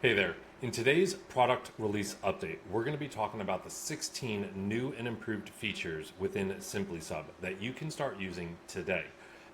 Hey there. In today's product release update, we're going to be talking about the 16 new and improved features within SimplySub that you can start using today.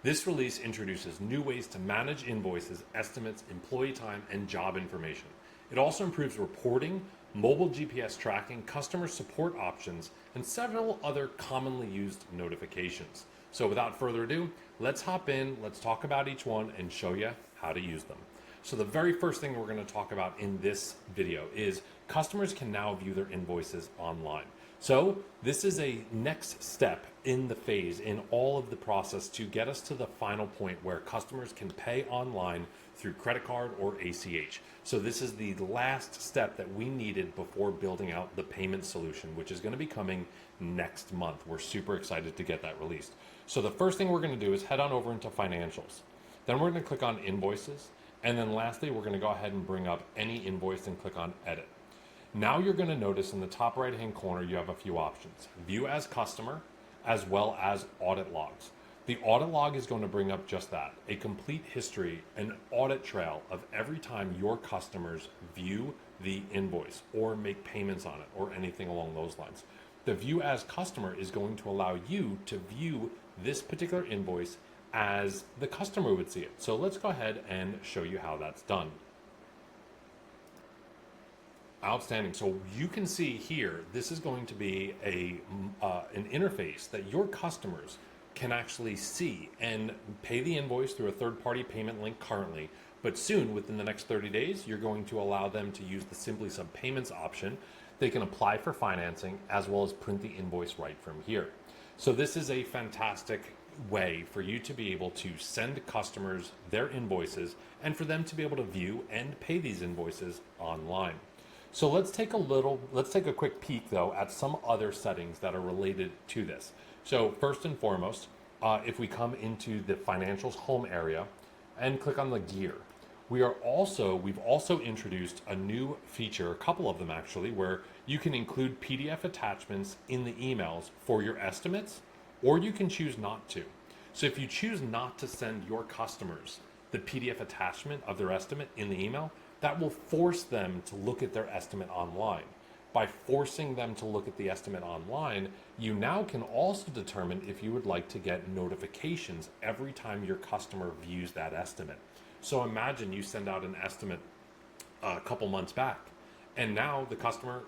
This release introduces new ways to manage invoices, estimates, employee time, and job information. It also improves reporting, mobile GPS tracking, customer support options, and several other commonly used notifications. So without further ado, let's hop in, let's talk about each one and show you how to use them. So the very first thing we're going to talk about in this video is customers can now view their invoices online. So this is a next step in the phase in all of the process to get us to the final point where customers can pay online through credit card or ACH. So this is the last step that we needed before building out the payment solution, which is going to be coming next month. We're super excited to get that released. So the first thing we're going to do is head on over into financials. Then we're going to click on invoices. And then lastly, we're going to go ahead and bring up any invoice and click on edit. Now you're going to notice in the top right hand corner, you have a few options. View as customer, as well as audit logs. The audit log is going to bring up just that, a complete history, an audit trail of every time your customers view the invoice or make payments on it or anything along those lines. The view as customer is going to allow you to view this particular invoice as the customer would see it. So let's go ahead and show you how that's done. Outstanding. So you can see here, this is going to be an interface that your customers can actually see and pay the invoice through a third-party payment link currently. But soon, within the next 30 days, you're going to allow them to use the SimplySub payments option. They can apply for financing as well as print the invoice right from here. So this is a fantastic way for you to be able to send customers their invoices and for them to be able to view and pay these invoices online. So let's take a quick peek though at some other settings that are related to this. So first and foremost, if we come into the financials home area and click on the gear, we've also introduced a new feature, a couple of them actually, where you can include PDF attachments in the emails for your estimates, or you can choose not to. So if you choose not to send your customers the PDF attachment of their estimate in the email, that will force them to look at their estimate online. By forcing them to look at the estimate online, you now can also determine if you would like to get notifications every time your customer views that estimate. So imagine you send out an estimate a couple months back, and now the customer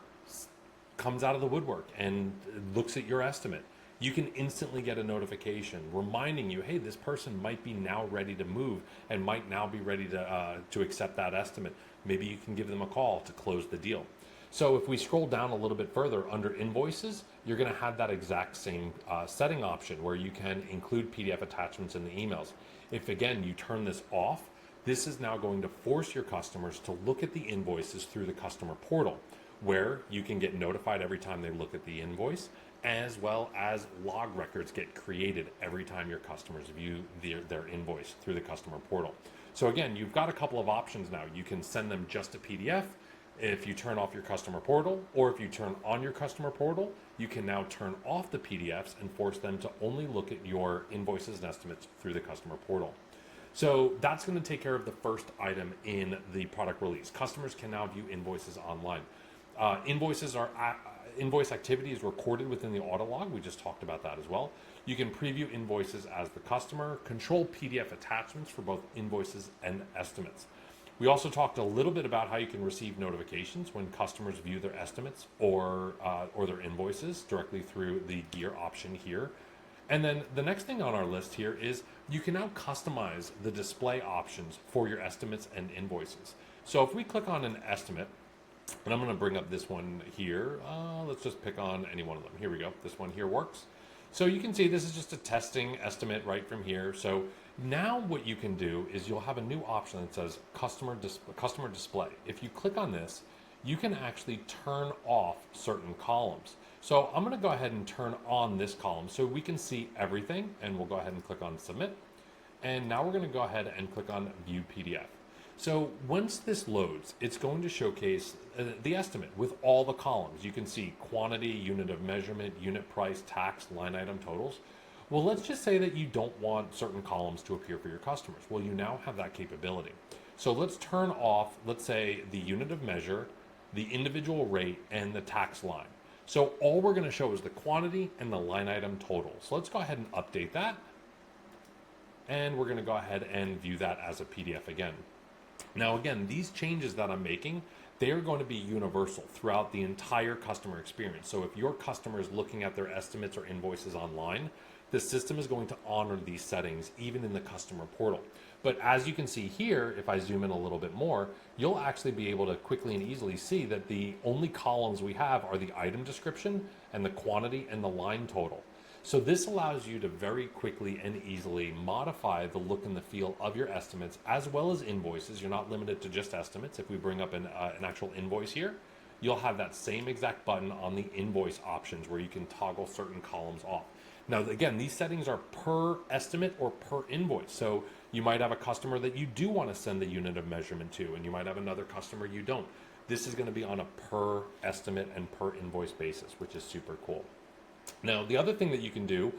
comes out of the woodwork and looks at your estimate. You can instantly get a notification reminding you, hey, this person might be now ready to move and might now be ready to accept that estimate. Maybe you can give them a call to close the deal. So if we scroll down a little bit further under invoices, you're going to have that exact same setting option where you can include PDF attachments in the emails. If again, you turn this off, this is now going to force your customers to look at the invoices through the customer portal, where you can get notified every time they look at the invoice, as well as log records get created every time your customers view their invoice through the customer portal. So again, you've got a couple of options now. You can send them just a PDF if you turn off your customer portal, or if you turn on your customer portal, you can now turn off the PDFs and force them to only look at your invoices and estimates through the customer portal. So that's going to take care of the first item in the product release. Customers can now view invoices online. Invoice activity is recorded within the audit log. We just talked about that as well. You can preview invoices as the customer, control PDF attachments for both invoices and estimates. We also talked a little bit about how you can receive notifications when customers view their estimates or their invoices directly through the gear option here. And then the next thing on our list here is you can now customize the display options for your estimates and invoices. So if we click on an estimate, and I'm going to bring up this one here. Let's just pick on any one of them. Here we go. This one here works. So you can see this is just a testing estimate right from here. So now what you can do is you'll have a new option that says customer display. If you click on this, you can actually turn off certain columns. So I'm going to go ahead and turn on this column so we can see everything, and we'll go ahead and click on submit. And now we're going to go ahead and click on view PDF. So once this loads, it's going to showcase the estimate with all the columns. You can see quantity, unit of measurement, unit price, tax, line item totals. Well, let's just say that you don't want certain columns to appear for your customers. Well, you now have that capability. So let's turn off, let's say, the unit of measure, the individual rate, and the tax line. So all we're going to show is the quantity and the line item total. So let's go ahead and update that. And we're going to go ahead and view that as a PDF again. Now, again, these changes that I'm making, they are going to be universal throughout the entire customer experience. So if your customer is looking at their estimates or invoices online, the system is going to honor these settings even in the customer portal. But as you can see here, if I zoom in a little bit more, you'll actually be able to quickly and easily see that the only columns we have are the item description and the quantity and the line total. So this allows you to very quickly and easily modify the look and the feel of your estimates as well as invoices. You're not limited to just estimates. If we bring up an actual invoice here, you'll have that same exact button on the invoice options where you can toggle certain columns off. Now, again, these settings are per estimate or per invoice. So you might have a customer that you do want to send the unit of measurement to, and you might have another customer you don't. This is going to be on a per estimate and per invoice basis, which is super cool. Now, the other thing that you can do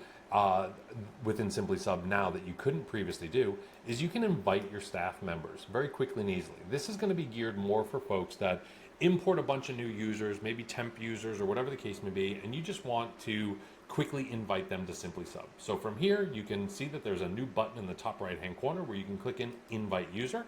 within SimplySub now that you couldn't previously do is you can invite your staff members very quickly and easily. This is going to be geared more for folks that import a bunch of new users, maybe temp users or whatever the case may be, and you just want to quickly invite them to SimplySub. So from here, you can see that there's a new button in the top right-hand corner where you can click in Invite User.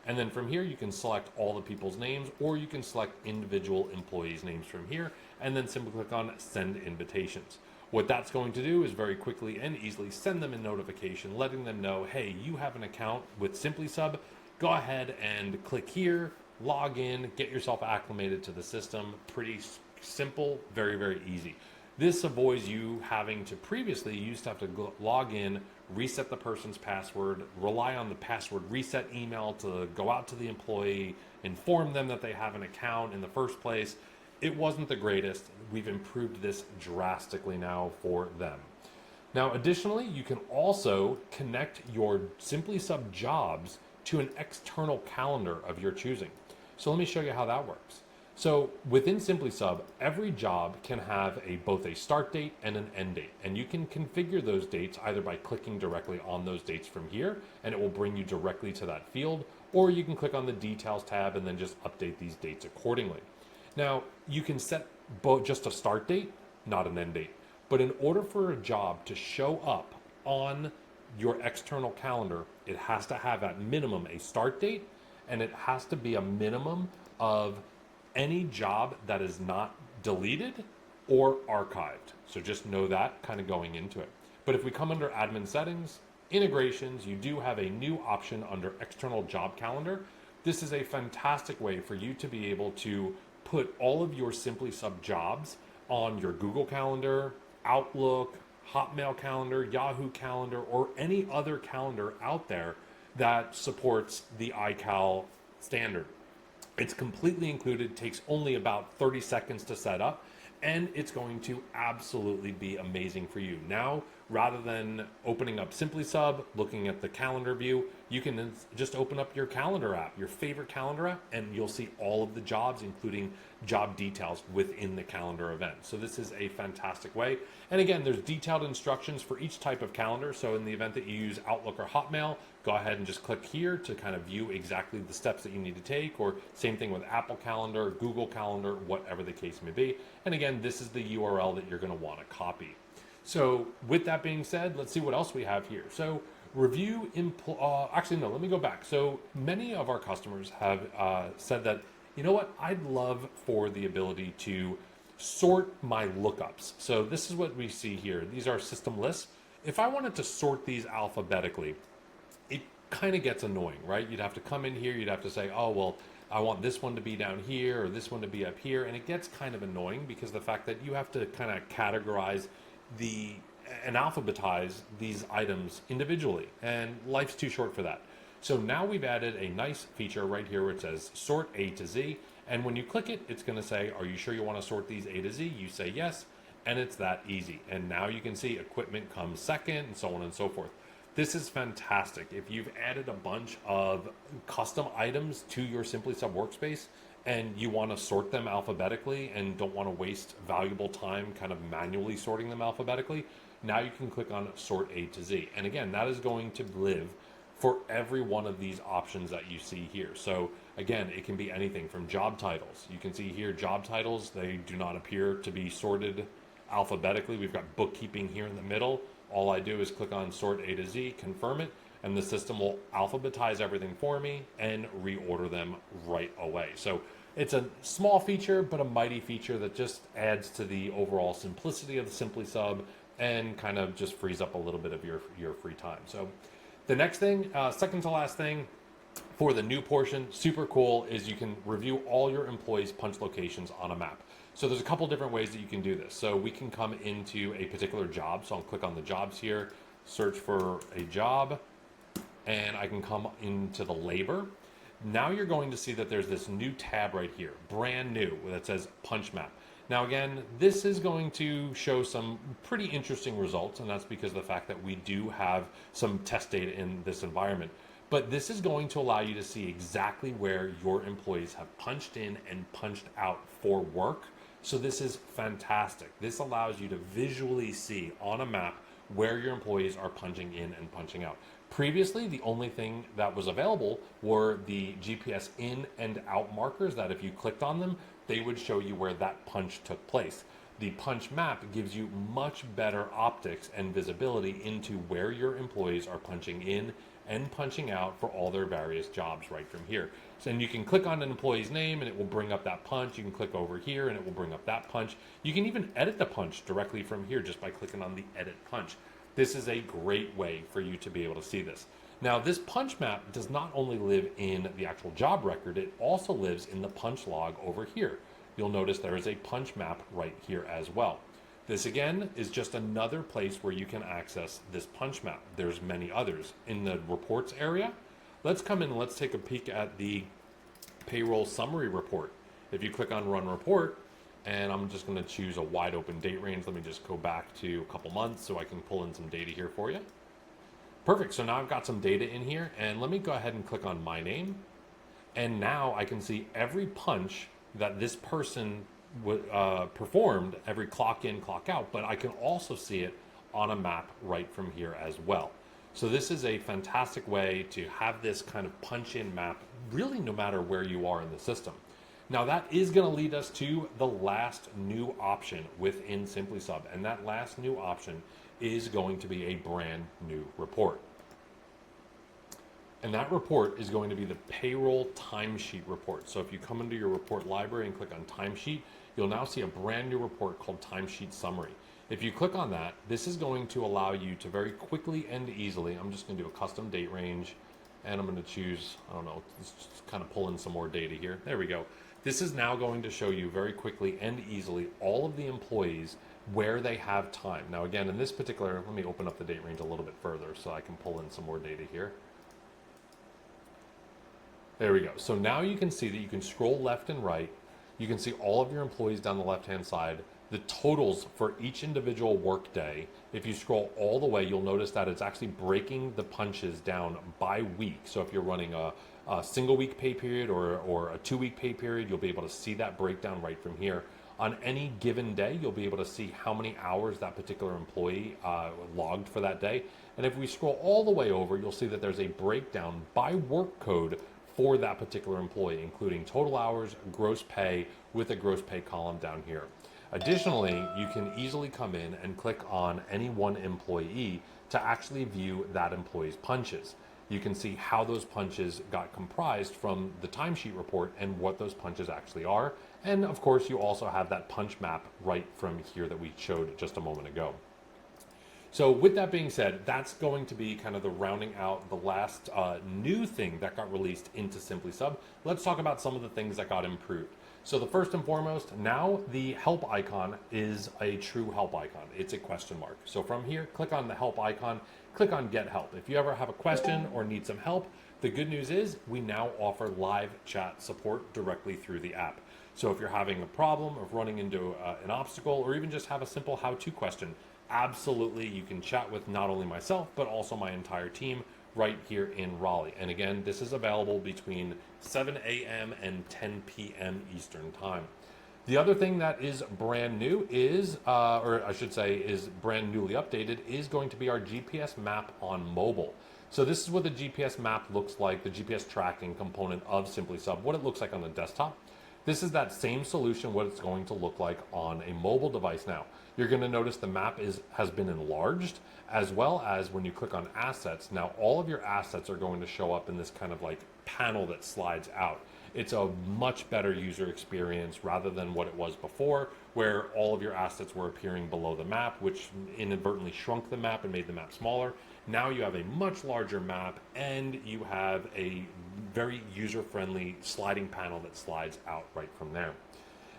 And then from here, you can select all the people's names, or you can select individual employees' names from here, and then simply click on Send Invitations. What that's going to do is very quickly and easily send them a notification, letting them know, hey, you have an account with SimplySub. Go ahead and click here, log in, get yourself acclimated to the system. Pretty simple, very, very easy. This avoids you having to previously, you used to have to log in, reset the person's password, rely on the password reset email to go out to the employee, inform them that they have an account in the first place. It wasn't the greatest. We've improved this drastically now for them. Now, additionally, you can also connect your SimplySub jobs to an external calendar of your choosing. So let me show you how that works. So within SimplySub, every job can have both a start date and an end date. And you can configure those dates either by clicking directly on those dates from here, and it will bring you directly to that field, or you can click on the Details tab and then just update these dates accordingly. Now, you can set just a start date, not an end date. But in order for a job to show up on your external calendar, it has to have at minimum a start date, and it has to be a minimum of any job that is not deleted or archived. So just know that kind of going into it. But if we come under admin settings, integrations, you do have a new option under external job calendar. This is a fantastic way for you to be able to put all of your SimplySub jobs on your Google Calendar, Outlook, Hotmail calendar, Yahoo calendar, or any other calendar out there that supports the iCal standard. It's completely included, takes only about 30 seconds to set up, and it's going to absolutely be amazing for you. Now, rather than opening up SimplySub, looking at the calendar view, you can just open up your calendar app, your favorite calendar app, and you'll see all of the jobs, including job details within the calendar event. So this is a fantastic way. And again, there's detailed instructions for each type of calendar. So in the event that you use Outlook or Hotmail, go ahead and just click here to kind of view exactly the steps that you need to take, or same thing with Apple Calendar, Google Calendar, whatever the case may be. And again, this is the URL that you're going to want to copy. So with that being said, let's see what else we have here. So review, actually, no, let me go back. So many of our customers have said that, you know what, I'd love for the ability to sort my lookups. So this is what we see here. These are system lists. If I wanted to sort these alphabetically, it kind of gets annoying, right? You'd have to come in here, you'd have to say, oh, well, I want this one to be down here or this one to be up here. And it gets kind of annoying because the fact that you have to kind of categorize and alphabetize these items individually, and life's too short for that. So now we've added a nice feature right here where it says sort A to Z, and when you click it, it's going to say, are you sure you want to sort these A to Z? You say yes, and it's that easy. And now you can see equipment comes second, and so on and so forth. This is fantastic. If you've added a bunch of custom items to your SimplySub workspace and you want to sort them alphabetically and don't want to waste valuable time kind of manually sorting them alphabetically, now you can click on Sort A to Z. And again, that is going to live for every one of these options that you see here. So again, it can be anything from job titles. You can see here job titles, they do not appear to be sorted alphabetically. We've got bookkeeping here in the middle. All I do is click on sort A to Z, confirm it, and the system will alphabetize everything for me and reorder them right away. So it's a small feature, but a mighty feature that just adds to the overall simplicity of the SimplySub and kind of just frees up a little bit of your free time. So the next thing, second to last thing for the new portion, super cool, is you can review all your employees' punch locations on a map. So there's a couple different ways that you can do this. So we can come into a particular job. So I'll click on the jobs here, search for a job, and I can come into the labor. Now you're going to see that there's this new tab right here, brand new, that says punch map. Now again, this is going to show some pretty interesting results, and that's because of the fact that we do have some test data in this environment. But this is going to allow you to see exactly where your employees have punched in and punched out for work. So this is fantastic. This allows you to visually see on a map where your employees are punching in and punching out. Previously, the only thing that was available were the GPS in and out markers that if you clicked on them, they would show you where that punch took place. The punch map gives you much better optics and visibility into where your employees are punching in and punching out for all their various jobs right from here. So, and you can click on an employee's name and it will bring up that punch. You can click over here and it will bring up that punch. You can even edit the punch directly from here just by clicking on the edit punch. This is a great way for you to be able to see this. Now, this punch map does not only live in the actual job record, it also lives in the punch log over here. You'll notice there is a punch map right here as well. This again is just another place where you can access this punch map. There's many others. In the reports area, let's come in and let's take a peek at the payroll summary report. If you click on run report, and I'm just going to choose a wide open date range. Let me just go back to a couple months so I can pull in some data here for you. Perfect. So now I've got some data in here, and let me go ahead and click on my name. And now I can see every punch that this person performed, every clock in, clock out, but I can also see it on a map right from here as well. So this is a fantastic way to have this kind of punch in map, really no matter where you are in the system. Now that is going to lead us to the last new option within SimplySub, and that last new option is going to be a brand new report. And that report is going to be the payroll timesheet report. So if you come into your report library and click on timesheet, you'll now see a brand new report called timesheet summary. If you click on that, this is going to allow you to very quickly and easily, I'm just going to do a custom date range, and I'm going to choose, I don't know, let's just kind of pull in some more data here. There we go. This is now going to show you very quickly and easily all of the employees where they have time. Now again, in this particular, let me open up the date range a little bit further so I can pull in some more data here. There we go. So now you can see that you can scroll left and right. You can see all of your employees down the left-hand side, the totals for each individual workday. If you scroll all the way, you'll notice that it's actually breaking the punches down by week. So if you're running a single week pay period or a 2-week pay period, you'll be able to see that breakdown right from here. On any given day, you'll be able to see how many hours that particular employee logged for that day. And if we scroll all the way over, you'll see that there's a breakdown by work code for that particular employee, including total hours, gross pay, with a gross pay column down here. Additionally, you can easily come in and click on any one employee to actually view that employee's punches. You can see how those punches got comprised from the timesheet report and what those punches actually are. And of course, you also have that punch map right from here that we showed just a moment ago. So with that being said, that's going to be kind of the rounding out the last new thing that got released into SimplySub. Let's talk about some of the things that got improved. So the first and foremost, now the help icon is a true help icon. It's a question mark. So from here, click on the help icon, click on get help. If you ever have a question or need some help, the good news is we now offer live chat support directly through the app. So if you're having a problem of running into an obstacle or even just have a simple how-to question, absolutely you can chat with not only myself, but also my entire team right here in Raleigh. And again, this is available between 7 a.m. and 10 p.m. Eastern time. The other thing that is brand new is, or I should say is brand newly updated, is going to be our GPS map on mobile. So this is what the GPS map looks like, the GPS tracking component of SimplySub, what it looks like on the desktop. This is that same solution, what it's going to look like on a mobile device now. You're going to notice the map has been enlarged, as well as when you click on assets, now all of your assets are going to show up in this kind of like panel that slides out. It's a much better user experience rather than what it was before, where all of your assets were appearing below the map, which inadvertently shrunk the map and made the map smaller. Now you have a much larger map and you have a very user-friendly sliding panel that slides out right from there.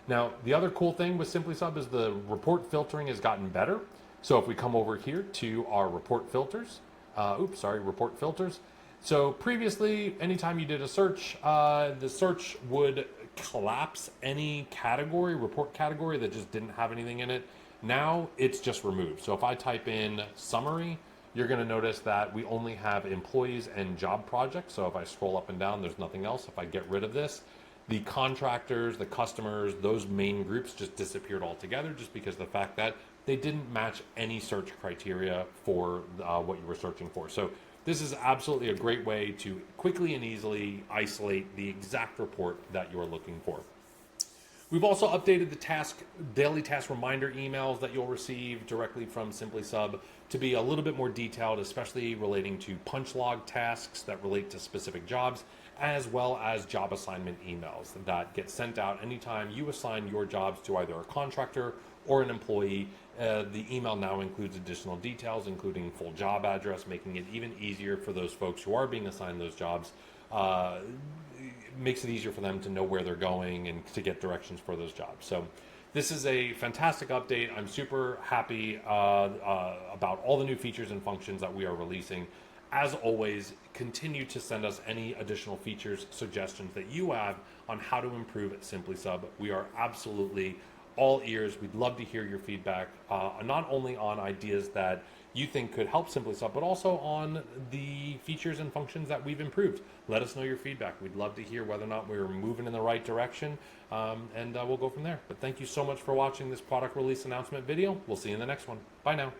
Now, the other cool thing with SimplySub is the report filtering has gotten better. So if we come over here to our report filters, report filters. So previously, anytime you did a search, the search would collapse any category, report category that just didn't have anything in it. Now it's just removed. So if I type in summary, you're going to notice that we only have employees and job projects. So if I scroll up and down, there's nothing else. If I get rid of this, the contractors, the customers, those main groups just disappeared altogether, just because of the fact that they didn't match any search criteria for what you were searching for. So this is absolutely a great way to quickly and easily isolate the exact report that you're looking for. We've also updated the daily task reminder emails that you'll receive directly from SimplySub to be a little bit more detailed, especially relating to punch log tasks that relate to specific jobs, as well as job assignment emails that get sent out anytime you assign your jobs to either a contractor or an employee. The email now includes additional details, including full job address, making it even easier for those folks who are being assigned those jobs. Makes it easier for them to know where they're going and to get directions for those jobs. So this is a fantastic update. I'm super happy about all the new features and functions that we are releasing. As always, continue to send us any additional features, suggestions that you have on how to improve at SimplySub. We are absolutely all ears. We'd love to hear your feedback, not only on ideas that you think could help SimplySub, but also on the features and functions that we've improved. Let us know your feedback. We'd love to hear whether or not we're moving in the right direction, and we'll go from there. But thank you so much for watching this product release announcement video. We'll see you in the next one. Bye now.